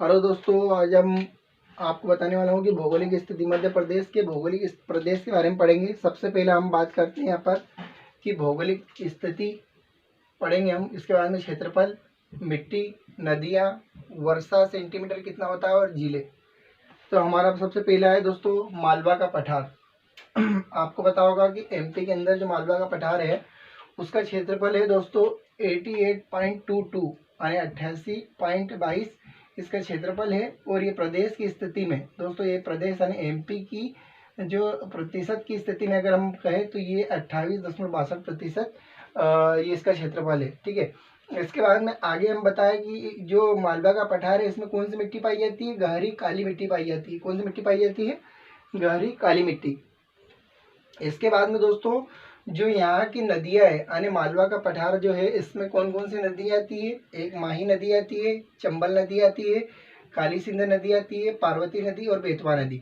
Hello दोस्तों, आज हम आपको बताने वाला हूँ कि भौगोलिक स्थिति मध्य प्रदेश के भौगोलिक प्रदेश के बारे में पढ़ेंगे। सबसे पहले हम बात करते हैं यहाँ पर कि भौगोलिक स्थिति पढ़ेंगे हम। इसके बाद में क्षेत्रफल, मिट्टी, नदियाँ, वर्षा सेंटीमीटर कितना होता है और झीलें। तो हमारा सबसे पहला है दोस्तों मालवा का पठार। आपको पता होगा कि एमपी के अंदर जो मालवा का पठार है उसका क्षेत्रफल है दोस्तों 88.22 यानी 88.22 इसका क्षेत्रफल है। और ये प्रदेश की स्थिति में दोस्तों, ये प्रदेश यानी एमपी की जो प्रतिशत की स्थिति में अगर हम कहें तो ये 28.62% ये इसका क्षेत्रफल है। ठीक है, इसके बाद में आगे हम बताएं कि जो मालवा का पठार है इसमें कौन सी मिट्टी पाई जाती है? गहरी काली मिट्टी पाई जाती है। कौन सी मिट्टी पाई जाती है? गहरी काली मिट्टी। इसके बाद में दोस्तों जो यहाँ की नदियाँ है यानी मालवा का पठार जो है इसमें कौन कौन सी नदियाँ आती है? एक माही नदी आती है, चंबल नदी आती है, काली सिंध नदी आती है, पार्वती नदी और बेतवा नदी।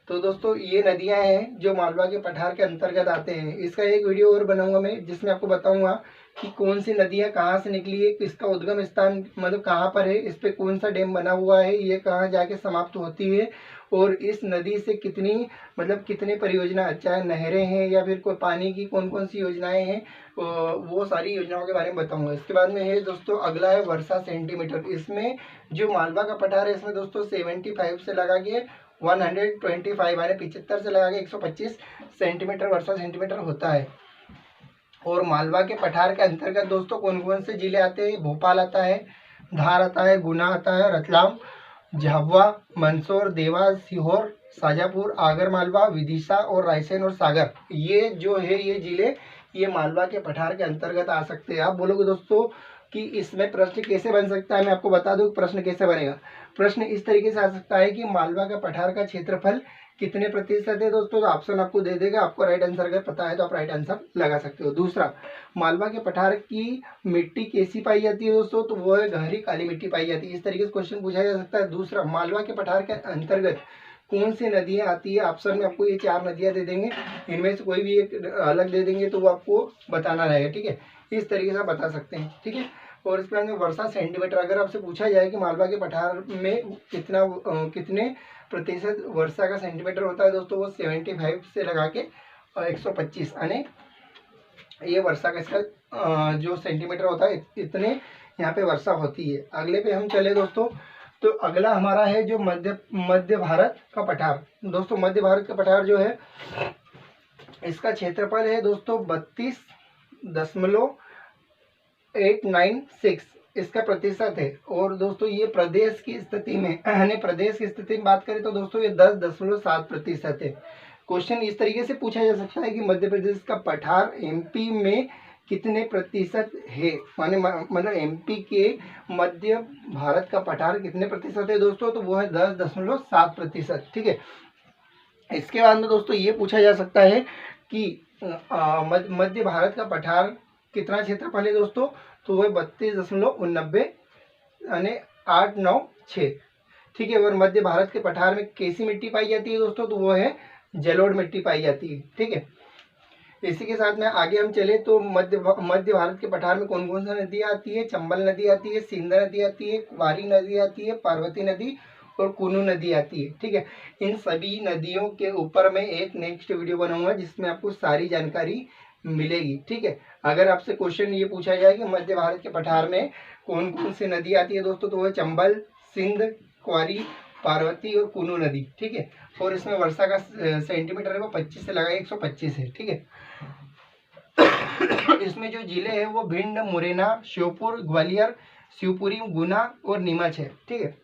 तो दोस्तों ये नदियाँ हैं जो मालवा के पठार के अंतर्गत आते हैं। इसका एक वीडियो और बनाऊंगा मैं जिसमें आपको बताऊंगा कि कौन सी नदियाँ कहाँ से निकली है, किसका उद्गम स्थान मतलब कहाँ पर है, इस पे कौन सा डैम बना हुआ है, ये कहाँ जाके समाप्त होती है और इस नदी से कितनी मतलब कितने परियोजना, चाहे नहरें हैं या फिर कोई पानी की कौन कौन सी योजनाएं हैं, वो सारी योजनाओं के बारे में बताऊंगा। इसके बाद में है दोस्तों अगला है वर्षा सेंटीमीटर। इसमें जो मालवा का पठार है इसमें दोस्तों 75 से लगा के 125 यानी 75 से लगा के 125 सेंटीमीटर वर्षा सेंटीमीटर होता है। और मालवा के पठार के अंतर्गत दोस्तों कौन कौन से जिले आते हैं? भोपाल आता है, धार आता है, गुना आता है, रतलाम, झाबुआ, मंदसौर, देवास, सीहोर, शाजापुर, आगर मालवा, विदिशा और रायसेन और सागर। ये जो है ये जिले ये मालवा के पठार के अंतर्गत आ सकते हैं। आप बोलोगे दोस्तों कि इसमें प्रश्न कैसे बन सकता है? मैं आपको बता दूं प्रश्न कैसे बनेगा। प्रश्न इस तरीके से आ सकता है कि मालवा का पठार का क्षेत्रफल कितने प्रतिशत है दोस्तों? तो ऑप्शन आपको दे देगा। आपको राइट आंसर अगर पता है तो आप राइट आंसर लगा सकते हो। दूसरा, मालवा के पठार की मिट्टी कैसी पाई जाती है दोस्तों? तो वो है गहरी काली मिट्टी पाई जाती है। इस तरीके से क्वेश्चन पूछा जा सकता है। दूसरा, मालवा के पठार के अंतर्गत कौन सी नदियाँ आती है? ऑप्शन में आपको ये 4 नदियाँ दे देंगे, इनमें से कोई भी एक अलग दे देंगे तो वो आपको बताना रहेगा। ठीक है, इस तरीके से आप बता सकते हैं। ठीक है, और इसके बाद में वर्षा सेंटीमीटर अगर आपसे पूछा जाए कि मालवा के पठार में कितने प्रतिशत वर्षा का सेंटीमीटर होता है दोस्तों, वो 75 से लगा के 125 यानी ये वर्षा का इसका जो सेंटीमीटर होता है इतने यहाँ पे वर्षा होती है। अगले पे हम चले दोस्तों, तो अगला हमारा है जो मध्य भारत का पठार। दोस्तों मध्य भारत का पठार जो है इसका क्षेत्रफल है दोस्तों 32.896 इसका प्रतिशत है। और दोस्तों ये प्रदेश की स्थिति में यानी प्रदेश की स्थिति में बात करें तो दोस्तों ये 10.7% है। क्वेश्चन इस तरीके से पूछा जा सकता है कि मध्य प्रदेश का पठार एमपी में कितने प्रतिशत है, माने मतलब एमपी के मध्य भारत का पठार कितने प्रतिशत है दोस्तों? तो वो है 10.7%। ठीक है, इसके बाद में दोस्तों ये पूछा जा सकता है कि मध्य भारत का पठार कितना क्षेत्रफल है दोस्तों? तो वो 32.89 यानी 896। ठीक है, और मध्य भारत के पठार में कैसी मिट्टी पाई जाती है दोस्तों? तो वो है जलोढ़ मिट्टी पाई जाती है। ठीक है, इसी के साथ में आगे हम चले तो मध्य भारत के पठार में कौन कौन सी नदियाँ आती है? चंबल नदी आती है, सिंध नदी आती है, कुवारी नदी आती है, पार्वती नदी और कुनू नदी आती है। ठीक है, इन सभी नदियों के ऊपर मैं एक नेक्स्ट वीडियो बनाऊंगा जिसमें आपको सारी जानकारी मिलेगी। ठीक है, अगर आपसे क्वेश्चन ये पूछा जाए कि मध्य भारत के पठार में कौन कौन सी नदी आती है दोस्तों, तो वो चंबल, सिंध, कुवारी, पार्वती और कुनू नदी। ठीक है, और इसमें वर्षा का सेंटीमीटर है वो 25 से लगा 125 है। ठीक है, इसमें जो जिले हैं वो भिंड, मुरैना, श्योपुर, ग्वालियर, शिवपुरी, गुना और नीमच है। ठीक है,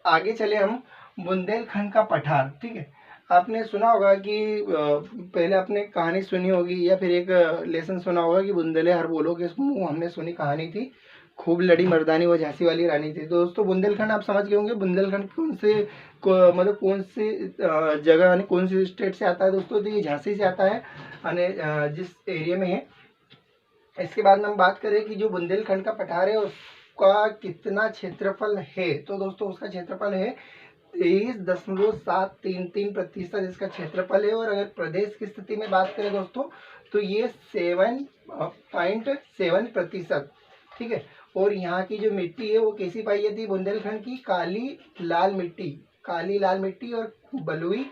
आगे चले हम बुंदेलखंड का पठार। ठीक है, आपने सुना होगा कि पहले आपने कहानी सुनी होगी या फिर एक लेसन सुना होगा कि बुंदेले हर बोलो के मुंह। हमने सुनी कहानी थी, खूब लड़ी मर्दानी वो झांसी वाली रानी थी। तो दोस्तों बुंदेलखंड आप समझ गए होंगे। बुंदेलखंड कौन से मतलब कौन सी जगह यानी कौन सी स्टेट से आता है दोस्तों? तो ये झांसी से आता है यानी जिस एरिया में है। इसके बाद में हम बात करें कि जो बुंदेलखंड का पठार है उसका कितना क्षेत्रफल है, तो दोस्तों उसका क्षेत्रफल है 23.733% इसका क्षेत्रफल है। और अगर प्रदेश की स्थिति में बात करें दोस्तों तो ये 7.7%। ठीक है, और यहाँ की जो मिट्टी है वो कैसी पाई जाती है बुंदेलखंड की, काली लाल मिट्टी, काली लाल मिट्टी और बलुई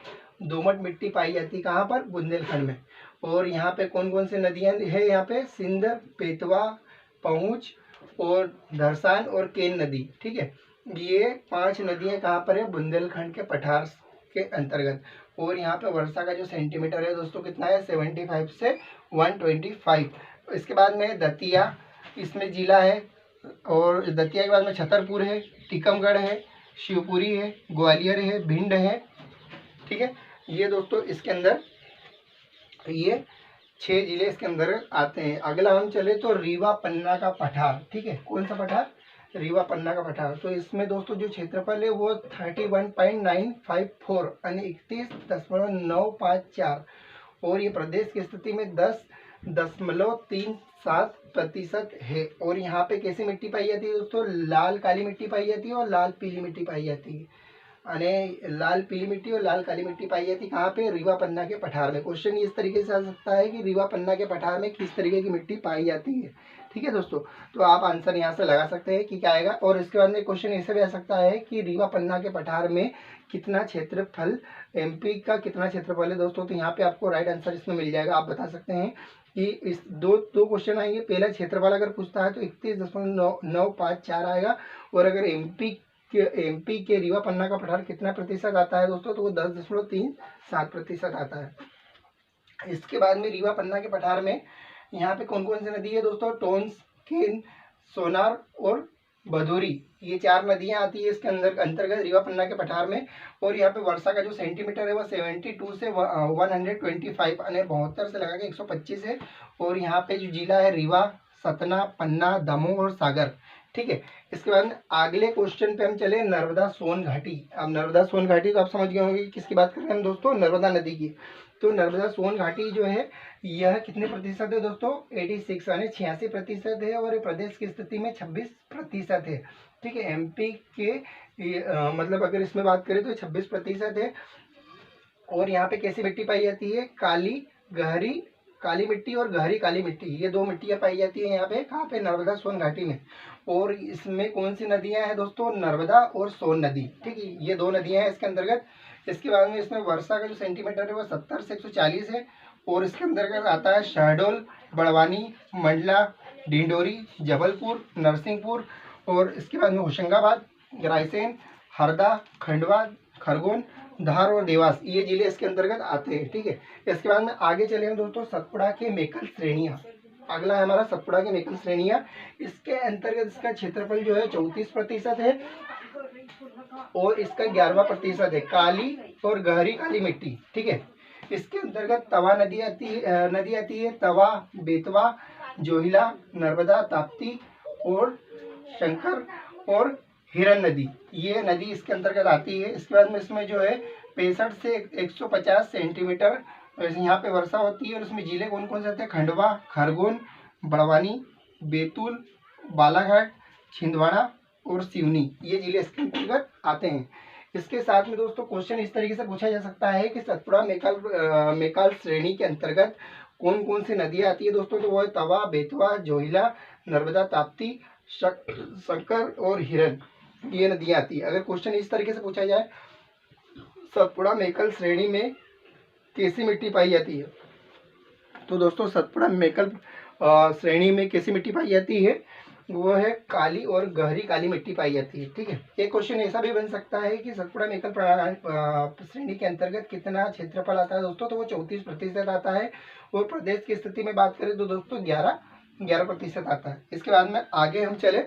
दोमट मिट्टी पाई जाती है कहाँ पर, बुंदेलखंड में। और यहाँ पे कौन कौन सी नदियाँ है, यहाँ पे सिंध, बेतवा, पहुँच और धरसान और केन नदी, ठीक है। ये 5 नदियाँ कहाँ पर है, बुंदेलखंड के पठार के अंतर्गत। और यहाँ पे वर्षा का जो सेंटीमीटर है दोस्तों कितना है, 75 से 125। इसके बाद में दतिया इसमें जिला है, और दतिया के बाद में छतरपुर है, टीकमगढ़ है, शिवपुरी है, ग्वालियर है, भिंड है, ठीक है। ये दोस्तों इसके अंदर ये 6 जिले इसके अंदर आते हैं। अगला हम चले तो रीवा पन्ना का पठार, ठीक है। कौन सा पठार, रीवा पन्ना का पठार। तो इसमें दोस्तों जो क्षेत्रफल है वो 31.954 यानी 31.954 और ये प्रदेश की स्थिति में 10.37% है। और यहाँ पे कैसी मिट्टी पाई जाती है दोस्तों, लाल काली मिट्टी पाई जाती है और लाल पीली मिट्टी पाई जाती है, यानी लाल पीली मिट्टी और लाल काली मिट्टी पाई जाती है कहाँ पे, रीवा पन्ना के पठार में। क्वेश्चन इस तरीके से आ सकता है कि रीवा पन्ना के पठार में किस तरीके की मिट्टी पाई जाती है, ठीक है दोस्तों। तो आप आंसर यहाँ से लगा सकते हैं कि क्या आएगा। और इसके बाद में क्वेश्चन ऐसे भी आ सकता है कि रीवा पन्ना के पठार में कितना क्षेत्रफल, एमपी का कितना क्षेत्रफल है दोस्तों। तो यहाँ पे आपको राइट आंसर इसमें मिल जाएगा। आप बता सकते हैं कि इस दो क्वेश्चन आएंगे। पहला क्षेत्रफल अगर पूछता है तो 31.954 आएगा, और अगर एमपी के रीवा पन्ना का पठार कितना प्रतिशत आता है दोस्तों, तो वो 10.37% आता है। इसके बाद में रीवा पन्ना के पठार में यहाँ पे कौन कौन सी नदी है दोस्तों, टोंस, केन, सोनार और भदोरी, ये 4 नदियाँ आती है इसके अंतर्गत रीवा पन्ना के पठार में। और यहाँ पे वर्षा का जो सेंटीमीटर है वो 72 से 125 यानी 72 से लगा के 125 है। और यहाँ पे जो जिला है रीवा, सतना, पन्ना, दमोह और सागर, ठीक है। इसके बाद में अगले क्वेश्चन पे हम चले, नर्मदा सोन घाटी। अब नर्मदा सोन घाटी तो आप समझ गए होंगे किसकी बात कर रहे हैं हम दोस्तों, नर्मदा नदी की। तो नर्मदा सोन घाटी जो है यह कितने प्रतिशत है दोस्तों, 86 यानी 86% है। और प्रदेश की स्थिति में 26% है, ठीक है। एमपी के मतलब अगर इसमें बात करें तो 26% है। और यहाँ पे कैसी मिट्टी पाई जाती है, काली गहरी काली मिट्टी और गहरी काली मिट्टी, ये 2 मिट्टियाँ पाई जाती है यहाँ पे, कहाँ पे, नर्मदा सोन घाटी में। और इसमें कौन सी नदियाँ हैं दोस्तों, नर्मदा और सोन नदी, ठीक है। ये 2 नदियाँ हैं इसके अंतर्गत। इसके बाद में इसमें वर्षा का जो सेंटीमीटर है वो 70 से 140 है। और इसके अंतर्गत आता है शहडोल, बड़वानी, मंडला, डिंडोरी, जबलपुर, नरसिंहपुर, और इसके बाद में होशंगाबाद, रायसेन, हरदा, खंडवा, खरगोन, धार और देवास, ये जिले इसके अंतर्गत आते हैं, ठीक है। इसके बाद में आगे चले हम दोस्तों, सतपुड़ा के मेकल श्रेणियाँ। अगला है हमारा सतपुड़ा के मेकल श्रेणियाँ। इसके अंतर्गत इसका क्षेत्रफल जो है 34% है और इसका 11% है, काली और गहरी काली मिट्टी, ठीक है। इसके अंतर्गत तवा नदी आती है, तवा, बेतवा, जोहिला, नर्मदा, ताप्ती और शंकर और हिरन नदी, ये नदी इसके अंतर्गत आती है। इसके बाद में इसमें जो है 65 से 150 सेंटीमीटर यहाँ पे वर्षा होती है। और इसमें जिले कौन कौन से आते हैं, खंडवा, खरगोन, बड़वानी, बैतूल, बालाघाट, छिंदवाड़ा और सिवनी, ये जिले इसके अंतर्गत आते हैं। इसके साथ में दोस्तों क्वेश्चन इस तरीके से पूछा जा सकता है कि सतपुड़ा मेकाल श्रेणी के अंतर्गत कौन कौन सी नदियाँ आती है दोस्तों, तो वो है तवा, बेतवा, जोहिला, नर्मदा, ताप्ती, शंकर और हिरन, ये नदियाँ आती है। अगर क्वेश्चन इस तरीके से पूछा जाए, सतपुड़ा मेकल श्रेणी में कैसी मिट्टी पाई जाती है, तो दोस्तों सतपुड़ा मेकल श्रेणी में कैसी मिट्टी पाई जाती है, वो है काली और गहरी काली मिट्टी पाई जाती है, ठीक है। एक क्वेश्चन ऐसा भी बन सकता है कि सतपुड़ा मेकल श्रेणी के अंतर्गत कितना क्षेत्रफल आता है दोस्तों, तो वो 34% आता है। और प्रदेश की स्थिति में बात करें तो दोस्तों 11% आता है। इसके बाद में आगे हम चले,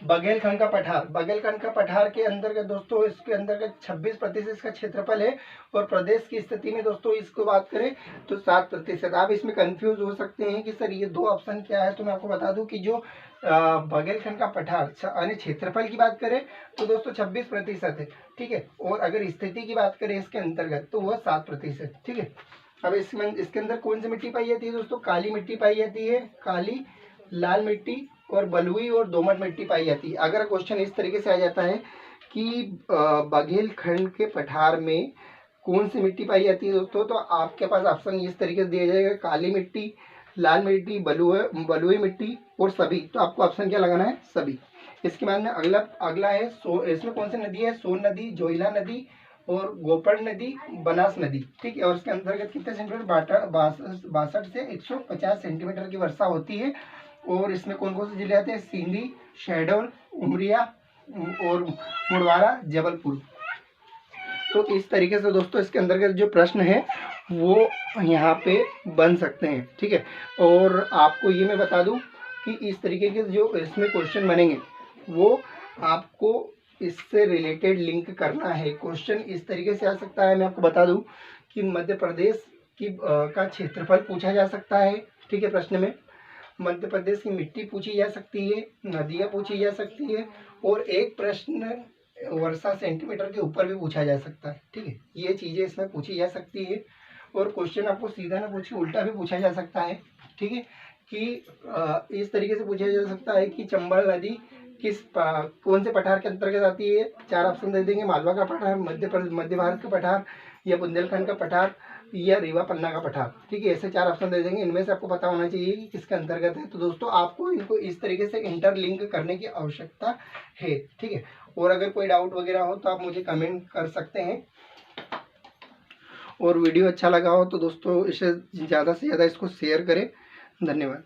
बघेलखंड का पठार। बघेलखंड का पठार के अंतर्गत दोस्तों इसके अंतर्गत 26% इसका क्षेत्रफल है। और प्रदेश की स्थिति में दोस्तों इसको बात करें तो 7%। आप इसमें कंफ्यूज हो सकते हैं कि सर ये 2 ऑप्शन क्या है, तो मैं आपको बता दूं कि जो बघेलखंड का पठार यानी क्षेत्रफल की बात करें तो दोस्तों 26% है, ठीक है। और अगर स्थिति की बात करें इसके अंतर्गत तो वह 7%, ठीक है। अब इसके अंदर कौन सी मिट्टी पाई जाती है दोस्तों, काली मिट्टी पाई जाती है, काली लाल मिट्टी और बलुई और दोमट मिट्टी पाई जाती है। अगर क्वेश्चन इस तरीके से आ जाता है कि बघेलखंड के पठार में कौन सी मिट्टी पाई जाती है दोस्तों, तो आपके पास ऑप्शन इस तरीके से दिया जाएगा, काली मिट्टी, लाल मिट्टी, बलुई मिट्टी और सभी। तो आपको ऑप्शन क्या लगाना है? सभी। इसके बाद में अगला है इसमें कौन सी नदी है? सोन नदी, जोइला नदी और गोपड़ नदी, बनास नदी। ठीक है, और इसके अंतर्गत कितने सेंटीमीटर? 62 से 150 सेंटीमीटर की वर्षा होती है। और इसमें कौन कौन से जिले आते हैं? सिंधी, शहडोल, उमरिया और मुड़वारा, जबलपुर। तो इस तरीके से दोस्तों इसके अंतर्गत जो प्रश्न है वो यहाँ पे बन सकते हैं। ठीक है, और आपको ये मैं बता दूं कि इस तरीके के जो इसमें क्वेश्चन बनेंगे वो आपको इससे रिलेटेड लिंक करना है। क्वेश्चन इस तरीके से आ सकता है, मैं आपको बता दूं कि मध्य प्रदेश का क्षेत्रफल पूछा जा सकता है। ठीक है, प्रश्न में मध्य प्रदेश की मिट्टी पूछी जा सकती है, नदियाँ पूछी जा सकती है, और एक प्रश्न वर्षा सेंटीमीटर के ऊपर भी पूछा जा सकता है। ठीक है, ये चीज़ें इसमें पूछी जा सकती है। और क्वेश्चन आपको सीधा ना पूछे उल्टा भी पूछा जा सकता है। ठीक है, कि इस तरीके से पूछा जा सकता है कि चंबल नदी कौन से पठार के अंतर्गत आती है? 4 ऑप्शन दे देंगे, मालवा का पठार, मध्य भारत का पठार, या बुंदेलखंड का पठार, या रीवा पन्ना का पठार। ठीक है, ऐसे 4 ऑप्शन दे देंगे, इनमें से आपको पता होना चाहिए कि किसके अंतर्गत है। तो दोस्तों आपको इनको इस तरीके से इंटरलिंक करने की आवश्यकता है। ठीक है, और अगर कोई डाउट वगैरह हो तो आप मुझे कमेंट कर सकते हैं। और वीडियो अच्छा लगा हो तो दोस्तों इसे ज़्यादा से ज़्यादा इसको शेयर करें। धन्यवाद।